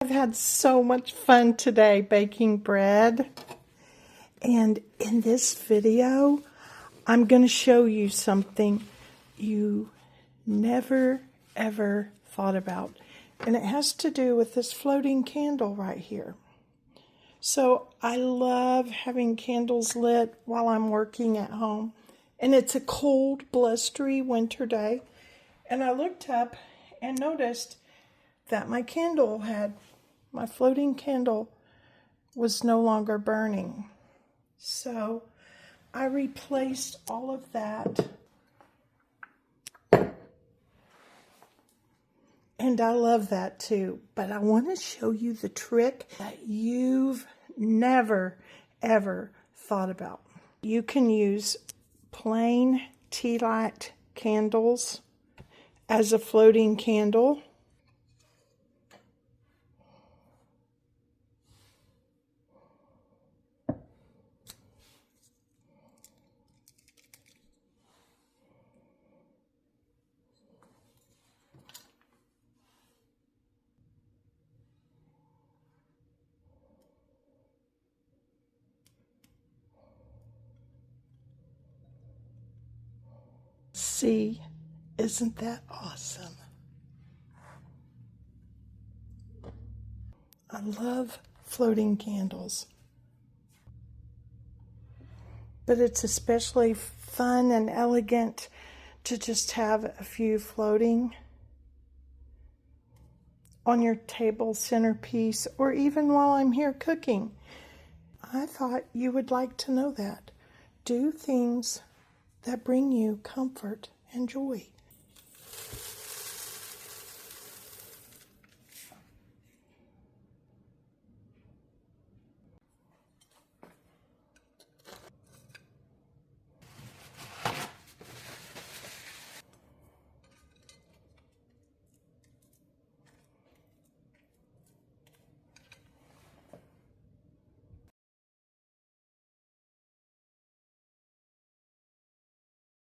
I've had so much fun today baking bread, and in this video I'm going to show you something you never ever thought about, and it has to do with this floating candle right here. So I love having candles lit while I'm working at home, and it's a cold, blustery winter day, and I looked up and noticed that my floating candle was no longer burning. So I replaced all of that, and I love that too. But I want to show you the trick that you've never ever thought about. You can use plain tea light candles as a floating candle. See, isn't that awesome? I love floating candles, but it's especially fun and elegant to just have a few floating on your table centerpiece, or even while I'm here cooking. I thought you would like to know that. Do things that bring you comfort and joy.